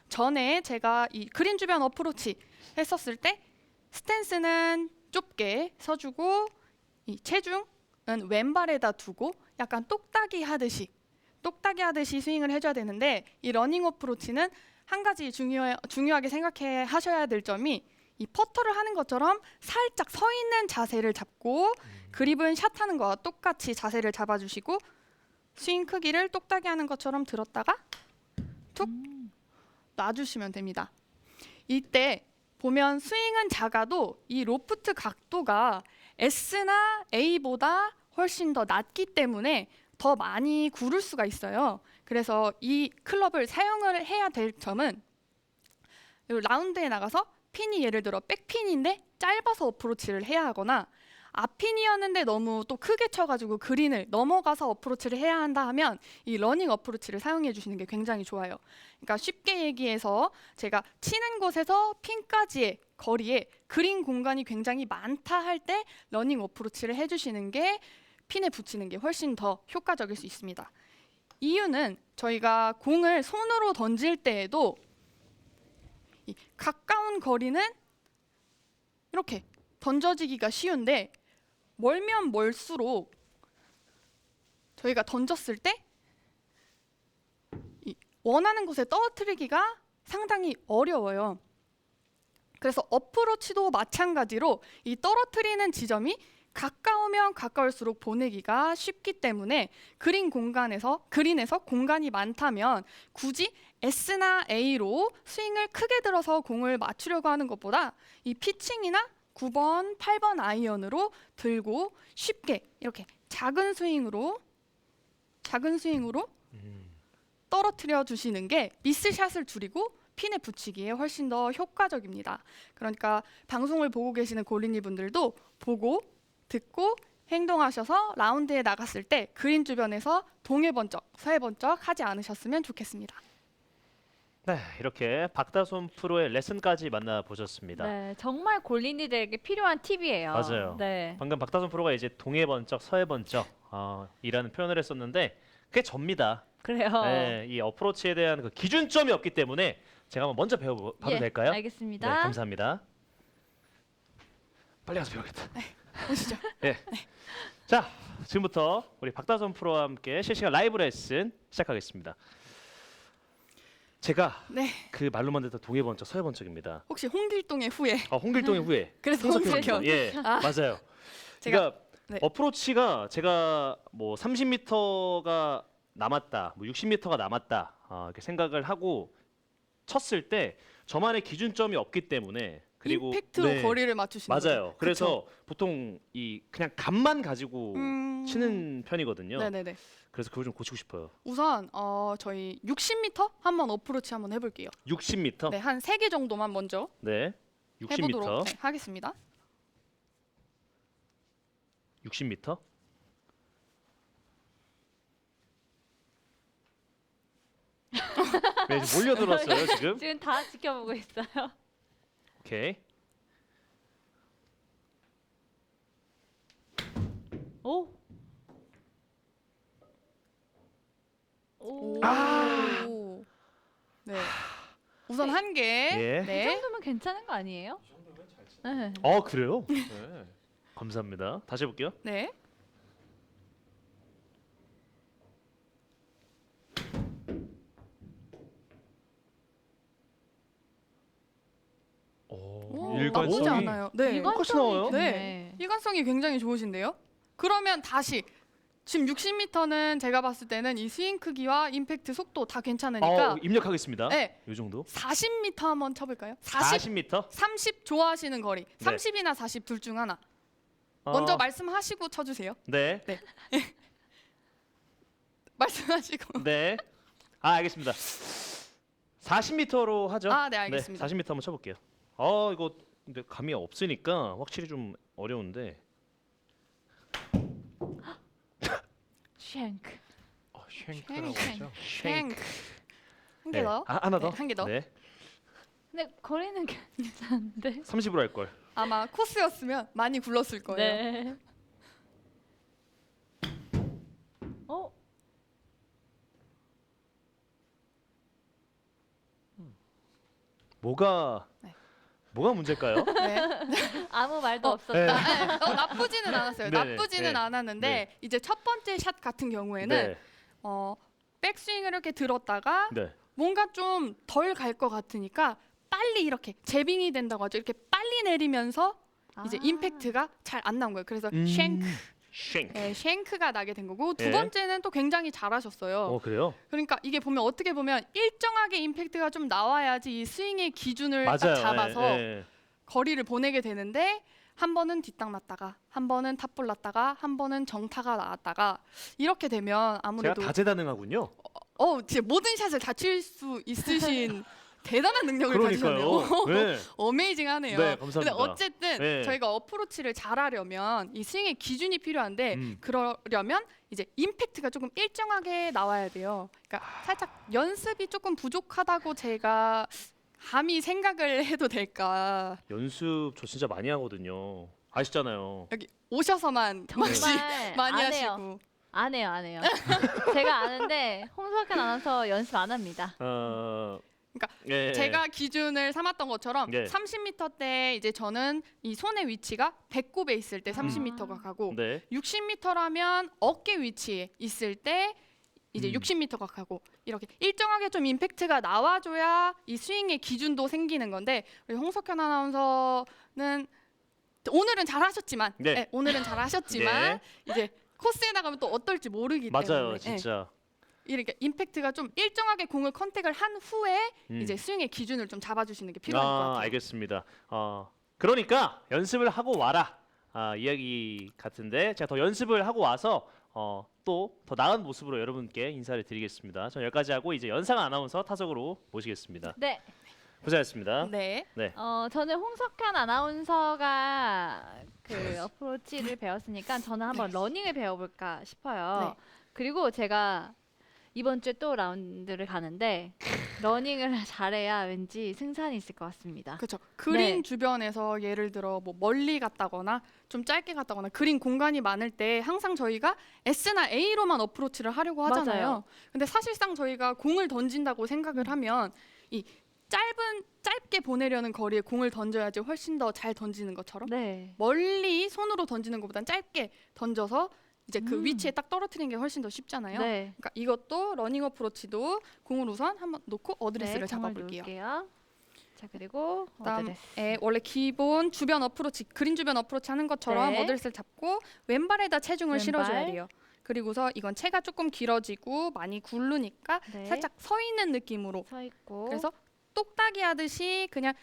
전에 제가 이 그린 주변 어프로치 했었을 때 스탠스는 좁게 서주고 이 체중은 왼발에다 두고 약간 똑딱이 하듯이 스윙을 해줘야 되는데 이 러닝 어프로치는 한 가지 중요하게 생각해 하셔야 될 점이 이 퍼터를 하는 것처럼 살짝 서 있는 자세를 잡고 그립은 샷하는 거와 똑같이 자세를 잡아주시고 스윙 크기를 똑딱이 하는 것처럼 들었다가 툭 놔주시면 됩니다. 이때 보면 스윙은 작아도 이 로프트 각도가 S나 A보다 훨씬 더 낮기 때문에 더 많이 구를 수가 있어요. 그래서 이 클럽을 사용을 해야 될 점은 라운드에 나가서 핀이 예를 들어 백핀인데 짧아서 어프로치를 해야 하거나 앞핀이었는데 너무 또 크게 쳐가지고 그린을 넘어가서 어프로치를 해야 한다 하면 이 러닝 어프로치를 사용해 주시는 게 굉장히 좋아요. 그러니까 쉽게 얘기해서 제가 치는 곳에서 핀까지의 거리에 그린 공간이 굉장히 많다 할 때 러닝 어프로치를 해주시는 게 핀에 붙이는 게 훨씬 더 효과적일 수 있습니다. 이유는 저희가 공을 손으로 던질 때에도 이 가까운 거리는 이렇게 던져지기가 쉬운데 멀면 멀수록 저희가 던졌을 때 이 원하는 곳에 떨어뜨리기가 상당히 어려워요. 그래서 어프로치도 마찬가지로 이 떨어뜨리는 지점이 가까우면 가까울수록 보내기가 쉽기 때문에 그린에서 공간이 많다면 굳이 S나 A로 스윙을 크게 들어서 공을 맞추려고 하는 것보다 이 피칭이나 9번, 8번 아이언으로 들고 쉽게 이렇게 작은 스윙으로 떨어뜨려 주시는 게 미스샷을 줄이고 핀에 붙이기에 훨씬 더 효과적입니다. 그러니까 방송을 보고 계시는 골린이 분들도 보고 듣고 행동하셔서 라운드에 나갔을 때 그린 주변에서 동해 번쩍, 서해 번쩍 하지 않으셨으면 좋겠습니다. 네, 이렇게 박다솜 프로의 레슨까지 만나보셨습니다. 네, 정말 골린이들에게 필요한 팁이에요. 맞아요. 네. 방금 박다솜 프로가 이제 동해 번쩍, 서해 번쩍 이라는 표현을 했었는데 그게 접니다. 그래요. 네, 이 어프로치에 대한 그 기준점이 없기 때문에 제가 한번 먼저 배워봐도 예, 될까요? 알겠습니다. 네, 감사합니다. 빨리 가서 배우겠다. 보시죠. 네. 자, 지금부터 우리 박다솜 프로와 함께 실시간 라이브 레슨 시작하겠습니다. 제가 네, 그 말로만 듣던 동해 번쩍, 서해 번쩍입니다. 혹시 홍길동의 후예. 홍길동의 후예. 그래서 홍석현입니다. 홍석현. 예, 맞아요. 제가- 네. 어프로치가 제가 뭐 30m가 남았다, 뭐 60m가 남았다 이렇게 생각을 하고 쳤을 때 저만의 기준점이 없기 때문에 그리고 임팩트로 네, 거리를 맞추시는 맞아요. 거죠. 그래서 보통 이 그냥 감만 가지고 그쵸? 치는 편이거든요. 네네네. 그래서 그걸 좀 고치고 싶어요. 우선 저희 60m 한번 어프로치 한번 해볼게요. 60m. 네, 한 3개 정도만 먼저 네. 60m. 해보도록 하겠습니다. 60m. 네, 지금 몰려들었어요 지금. 지금 다 지켜보고 있어요. 오케이. 오. 오. 오. 네. 우선 한 개. 예. 이 네. 정도면 괜찮은 거 아니에요? 네. 그래요? 네. 감사합니다. 다시 해볼게요. 네. 나쁘지 일관성이- 않아요. 네. 똑같이 나와요? 네. 일관성이 굉장히 좋으신데요. 그러면 다시 지금 60m는 제가 봤을 때는 이 스윙 크기와 임팩트 속도 다 괜찮으니까 입력하겠습니다. 네. 이 정도. 40m 한번 쳐볼까요? 40m. 30 좋아하시는 거리. 네. 30이나 40 둘 중 하나. 먼저 말씀하시고 쳐주세요. 네. 말씀하시고. 네. 알겠습니다. 40m로 하죠. 네, 알겠습니다. 40m 한번 쳐볼게요. 이거 근데 감이 없으니까 확실히 좀 어려운데. 쉔크. 쉔크라고 하죠. 탱크. 한 개 네. 더. 하나 더. 네, 한개 더. 네. 근데 거리는 괜찮은데. 30으로 할 걸. 아마 코스였으면 많이 굴렀을 거예요. 네. 뭐가 네. 뭐가 문제일까요? 네. 아무 말도 네. 없었다. 나쁘지는 않았어요. 네네. 나쁘지는 네. 않았는데 네. 이제 첫 번째 샷 같은 경우에는 네. 백스윙을 이렇게 들었다가 네. 뭔가 좀 덜 갈 것 같으니까 빨리 이렇게 제빙이 된다고 하죠. 이렇게 빨리 내리면서 이제 임팩트가 잘 안 나온 거예요. 그래서 쉔크, 쉔크. 네, 쉔크가 나게 된 거고 두 네. 번째는 또 굉장히 잘하셨어요. 그래요? 그러니까 이게 보면 어떻게 보면 일정하게 임팩트가 좀 나와야지 이 스윙의 기준을 딱 맞아요. 잡아서 네. 거리를 보내게 되는데 한 번은 뒷땅 맞다가 한 번은 탑볼 났다가 한 번은 정타가 나왔다가 이렇게 되면 제가 아무래도 다재다능하군요. 진짜 모든 샷을 다 칠 수 있으신 대단한 능력을 그러니까요. 가지셨네요. 네. 어메이징하네요. 네, 감사합니다. 근데 어쨌든 네. 저희가 어프로치를 잘하려면 이 스윙의 기준이 필요한데 음. 그러려면 이제 임팩트가 조금 일정하게 나와야 돼요. 그러니까 살짝 연습이 조금 부족하다고 제가 감히 생각을 해도 될까? 연습 저 진짜 많이 하거든요. 아시잖아요. 여기 오셔서만 정말 많이 안 해요. 하시고 안 해요. 제가 아는데 홍석현 아나운서 연습 안 합니다. 그러니까 예. 제가 기준을 삼았던 것처럼 네. 30m 때 이제 저는 이 손의 위치가 배꼽에 있을 때 30m가 가고 네. 60m라면 어깨 위치에 있을 때 이제 60m가 가고 이렇게 일정하게 좀 임팩트가 나와줘야 이 스윙의 기준도 생기는 건데 우리 홍석현 아나운서는 오늘은 잘하셨지만 네. 오늘은 잘하셨지만 네. 이제 코스에 나가면 또 어떨지 모르기 맞아요, 때문에 진짜. 이렇게 임팩트가 좀 일정하게 공을 컨택을 한 후에 음. 이제 스윙의 기준을 좀 잡아주시는 게 필요할 것 같아요. 알겠습니다. 그러니까 연습을 하고 와라. 이야기 같은데 제가 더 연습을 하고 와서 또 더 나은 모습으로 여러분께 인사를 드리겠습니다. 전 여기까지 하고 이제 연상 아나운서 타석으로 모시겠습니다. 네. 고생하셨습니다. 네. 저는 홍석현 아나운서가 그 어프로치를 배웠으니까 저는 한번 러닝을 배워볼까 싶어요. 네. 그리고 제가 이번 주에 또 라운드를 가는데 러닝을 잘해야 왠지 승산이 있을 것 같습니다. 그렇죠. 그린 네. 주변에서 예를 들어 뭐 멀리 갔다거나 좀 짧게 갔다거나 그린 공간이 많을 때 항상 저희가 S나 A로만 어프로치를 하려고 하잖아요. 맞아요. 근데 사실상 저희가 공을 던진다고 생각을 하면 이 짧게 보내려는 거리에 공을 던져야지 훨씬 더 잘 던지는 것처럼 네. 멀리 손으로 던지는 것보단 짧게 던져서 이제 그 음. 위치에 딱 떨어뜨리는 게 훨씬 더 쉽잖아요. 네. 그러니까 이것도 러닝 어프로치도 공을 우선 한번 놓고 어드레스를 공을 잡아볼게요. 놓을게요. 자 그리고 그다음에 어드레스. 원래 기본 주변 어프로치 그린 주변 어프로치 하는 것처럼 네. 어드레스를 잡고 왼발에다 체중을 왼발. 실어줘야 돼요. 그리고서 이건 체가 조금 길어지고 많이 굴르니까 네. 살짝 서 있는 느낌으로 서 있고. 그래서 똑딱이 하듯이 그냥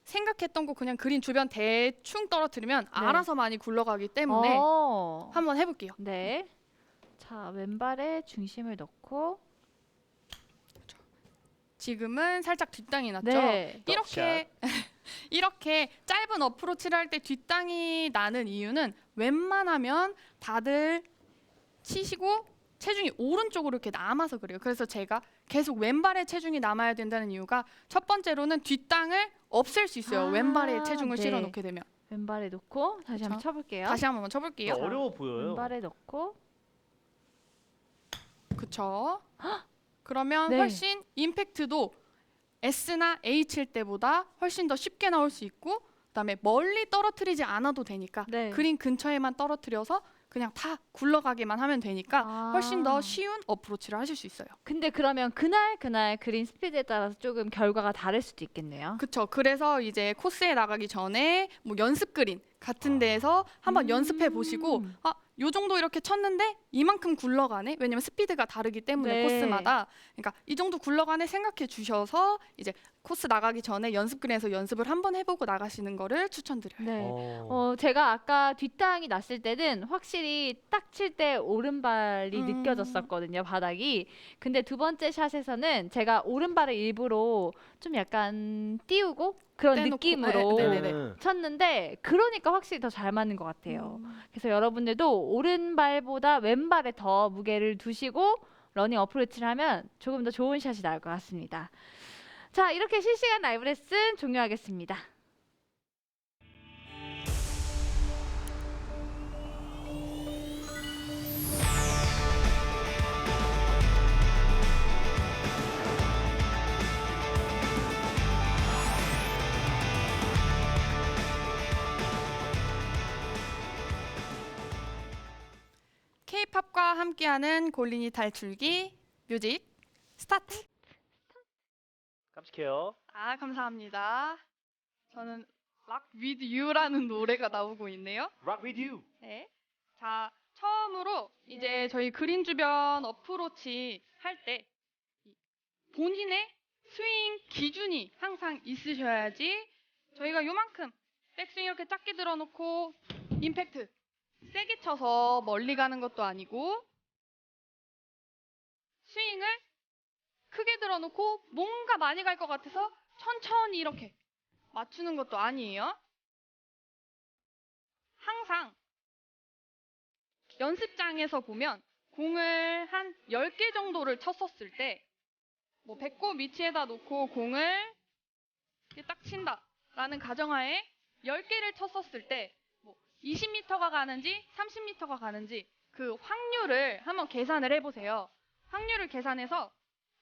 생각했던 거 그냥 그린 주변 대충 떨어뜨리면 알아서 많이 굴러가기 때문에 한번 해볼게요. 네. 자 왼발에 중심을 넣고. 지금은 살짝 뒷땅이 났죠. 네. 이렇게 이렇게 짧은 어프로치를 할 때 뒷땅이 나는 이유는 웬만하면 다들 치시고 체중이 오른쪽으로 이렇게 남아서 그래요. 그래서 제가 계속 왼발에 체중이 남아야 된다는 이유가 첫 번째로는 뒷땅을 없앨 수 있어요. 왼발에 체중을 네. 실어 놓게 되면. 왼발에 놓고 다시 한번 쳐볼게요. 다시 한번 쳐볼게요. 어려워 보여요. 왼발에 넣고. 그쵸? 그러면 네. 훨씬 임팩트도 S나 H일 때보다 훨씬 더 쉽게 나올 수 있고 그다음에 멀리 떨어뜨리지 않아도 되니까 네. 그린 근처에만 떨어뜨려서 그냥 다 굴러가기만 하면 되니까 아. 훨씬 더 쉬운 어프로치를 하실 수 있어요. 근데 그러면 그날 그린 스피드에 따라서 조금 결과가 다를 수도 있겠네요. 그쵸. 그래서 이제 코스에 나가기 전에 뭐 연습 그린 같은 데에서 한번 연습해 보시고 요 정도 이렇게 쳤는데 이만큼 굴러가네. 왜냐면 스피드가 다르기 때문에 네. 코스마다. 그러니까 이 정도 굴러가네 생각해 주셔서 이제 코스 나가기 전에 연습 그린에서 연습을 한번 해보고 나가시는 거를 추천드려요. 네. 제가 아까 뒷땅이 났을 때는 확실히 딱 칠 때 오른발이 느껴졌었거든요, 바닥이. 근데 두 번째 샷에서는 제가 오른발을 일부러 좀 약간 띄우고 그런 떼놓고, 느낌으로 네네네. 쳤는데 그러니까 확실히 더 잘 맞는 것 같아요. 그래서 여러분들도 오른발보다 왼발에 더 무게를 두시고 러닝 어프로치를 하면 조금 더 좋은 샷이 나올 것 같습니다. 자, 이렇게 실시간 라이브 레슨 종료하겠습니다. K-팝과 함께하는 골린이 탈출기 뮤직 스타트. 깜찍해요. 아, 감사합니다. 저는 Rock With You라는 노래가 나오고 있네요. Rock with you. 네. 자, 처음으로 이제 저희 그린 주변 어프로치 할 때 본인의 스윙 기준이 항상 있으셔야지 저희가 요만큼 백스윙 이렇게 작게 들어놓고 임팩트 세게 쳐서 멀리 가는 것도 아니고 스윙을 크게 들어놓고 뭔가 많이 갈 것 같아서 천천히 이렇게 맞추는 것도 아니에요. 항상 연습장에서 보면 공을 한 10개 정도를 쳤었을 때 뭐 배꼽 위치에다 놓고 공을 이렇게 딱 친다라는 가정하에 10개를 쳤었을 때 뭐 20m가 가는지 30m가 가는지 그 확률을 한번 계산을 해보세요. 확률을 계산해서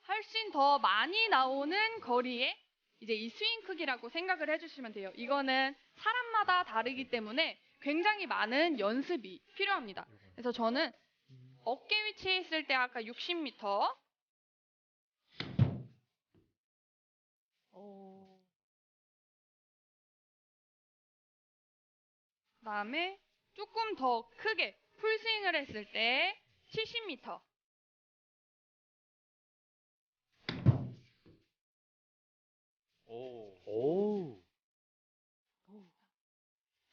훨씬 더 많이 나오는 거리에 이제 이 스윙 크기라고 생각을 해주시면 돼요. 이거는 사람마다 다르기 때문에 굉장히 많은 연습이 필요합니다. 그래서 저는 어깨 위치에 있을 때 아까 60m 그다음에 조금 더 크게 풀스윙을 했을 때 70m 오.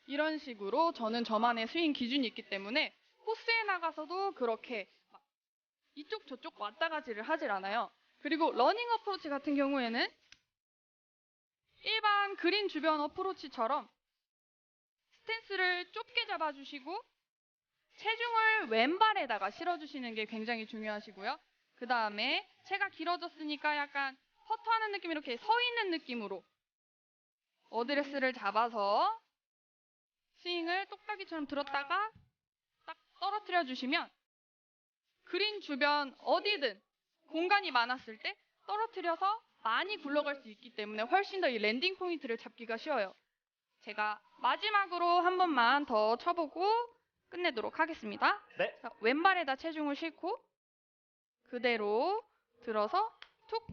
이런 식으로 저는 저만의 스윙 기준이 있기 때문에 코스에 나가서도 그렇게 막 이쪽 저쪽 왔다 가지를 하질 않아요. 그리고 러닝 어프로치 같은 경우에는 일반 그린 주변 어프로치처럼 스탠스를 좁게 잡아주시고 체중을 왼발에다가 실어주시는 게 굉장히 중요하시고요. 그 다음에 채가 길어졌으니까 약간 퍼터하는 느낌 이렇게 서 있는 느낌으로 어드레스를 잡아서 스윙을 똑딱이처럼 들었다가 딱 떨어뜨려 주시면 그린 주변 어디든 공간이 많았을 때 떨어뜨려서 많이 굴러갈 수 있기 때문에 훨씬 더 이 랜딩 포인트를 잡기가 쉬워요. 제가 마지막으로 한 번만 더 쳐보고 끝내도록 하겠습니다. 네. 자, 왼발에다 체중을 싣고 그대로 들어서 툭.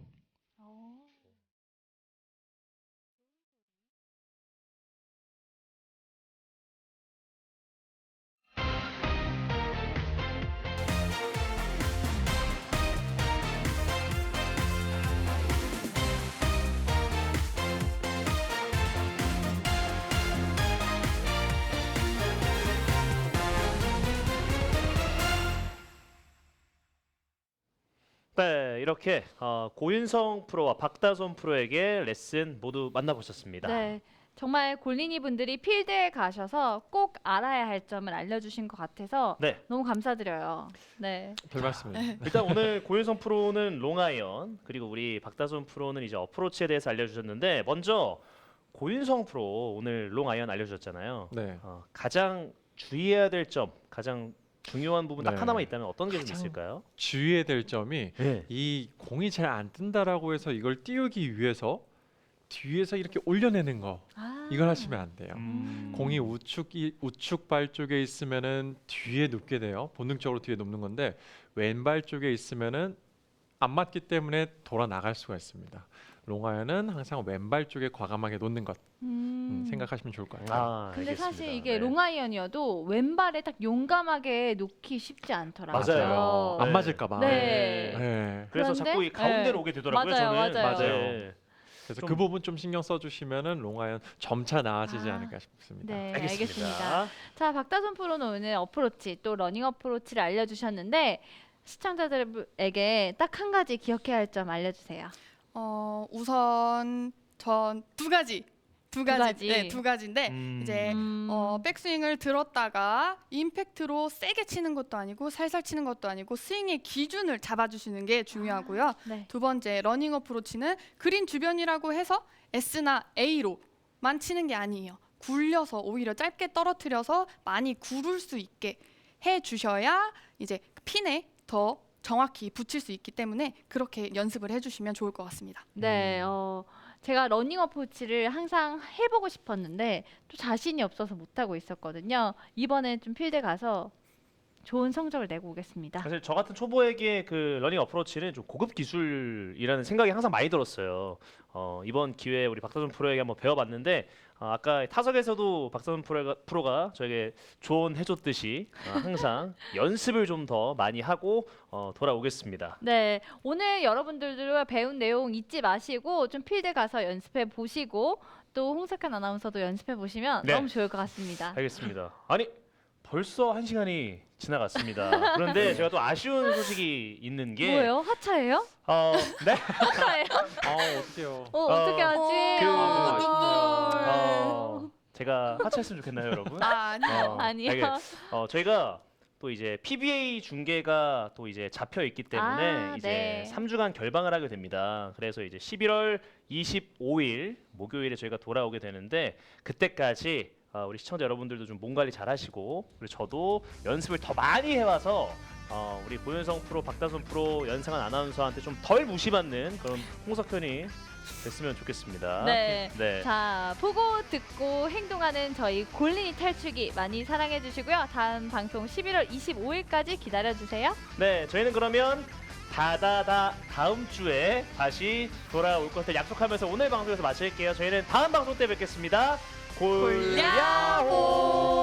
네, 이렇게 고윤성 프로와 박다솜 프로에게 레슨 모두 만나보셨습니다. 네. 정말 골린이 분들이 필드에 가셔서 꼭 알아야 할 점을 알려주신 것 같아서 네. 너무 감사드려요. 네. 별 말씀을. 일단 오늘 고윤성 프로는 롱아이언, 그리고 우리 박다솜 프로는 이제 어프로치에 대해서 알려주셨는데, 먼저 고윤성 프로 오늘 롱아이언 알려주셨잖아요. 네. 가장 주의해야 될 점, 가장 중요한 부분 딱 네. 하나만 있다면 어떤 게 좀 가장 있을까요? 주의해야 될 점이 네. 이 공이 잘 안 뜬다라고 해서 이걸 띄우기 위해서 뒤에서 이렇게 올려내는 거. 이걸 하시면 안 돼요. 음. 공이 우측발 쪽에 있으면은 뒤에 눕게 돼요. 본능적으로 뒤에 눕는 건데 왼발 쪽에 있으면은 안 맞기 때문에 돌아 나갈 수가 있습니다. 롱아이언은 항상 왼발 쪽에 과감하게 놓는 것 생각하시면 좋을 것 같아요. 아, 근데 알겠습니다. 사실 이게 네. 롱아이언이어도 왼발에 딱 용감하게 놓기 쉽지 않더라고요. 맞아요. 안 네. 맞을까봐. 네. 네. 그래서 그런데? 자꾸 이 가운데로 네. 오게 되더라고요. 맞아요, 저는. 맞아요. 네. 그래서 좀- 그 부분 좀 신경 써주시면은 롱아이언 점차 나아지지 아. 않을까 싶습니다. 네, 알겠습니다. 알겠습니다. 자, 박다솜 프로는 오늘 어프로치 또 러닝 어프로치를 알려주셨는데 시청자들에게 딱 한 가지 기억해야 할 점 알려주세요. 우선 전 두 가지. 가지. 네, 두 가지인데 이제 백스윙을 들었다가 임팩트로 세게 치는 것도 아니고 살살 치는 것도 아니고 스윙의 기준을 잡아주시는 게 중요하고요. 네. 두 번째 러닝 어프로치는 그린 주변이라고 해서 S나 A로만 치는 게 아니에요. 굴려서 오히려 짧게 떨어뜨려서 많이 구를 수 있게 해주셔야 이제 핀에 더 정확히 붙일 수 있기 때문에 그렇게 연습을 해주시면 좋을 것 같습니다. 네, 제가 러닝 어프로치를 항상 해보고 싶었는데 또 자신이 없어서 못하고 있었거든요. 이번에 좀 필드 가서 좋은 성적을 내고 오겠습니다. 사실 저 같은 초보에게 그 러닝 어프로치는 좀 고급 기술이라는 생각이 항상 많이 들었어요. 이번 기회에 우리 박다솜 프로에게 한번 배워봤는데 아까 타석에서도 박다솜 프로가 저에게 조언해줬듯이 항상 연습을 좀 더 많이 하고 돌아오겠습니다. 네, 오늘 여러분들과 배운 내용 잊지 마시고 좀 필드 가서 연습해 보시고 또 홍석현 아나운서도 연습해 보시면 네. 너무 좋을 것 같습니다. 알겠습니다. 아니 벌써 1시간이 지나갔습니다. 그런데 제가 또 아쉬운 소식이 있는 게 뭐예요? 하차예요? 네? 하차예요? 어떡해요. 어떻게 하지? 그- 제가 하차했으면 좋겠나요, 여러분? 아니요. 아니요. 저희가 또 이제 PBA 중계가 또 이제 잡혀 있기 때문에 아, 이제 네. 3주간 결방을 하게 됩니다. 그래서 이제 11월 25일 목요일에 저희가 돌아오게 되는데 그때까지 우리 시청자 여러분들도 좀 몸 관리 잘 하시고 그리고 저도 연습을 더 많이 해와서 우리 고윤성 프로, 박다솜 프로, 연상한 아나운서한테 좀 덜 무시받는 그런 홍석현이 됐으면 좋겠습니다. 네. 네. 자, 보고 듣고 행동하는 저희 골린이 탈출기 많이 사랑해 주시고요. 다음 방송 11월 25일까지 기다려 주세요. 네, 저희는 그러면 다음 주에 다시 돌아올 것을 약속하면서 오늘 방송에서 마칠게요. 저희는 다음 방송 때 뵙겠습니다. 골야호!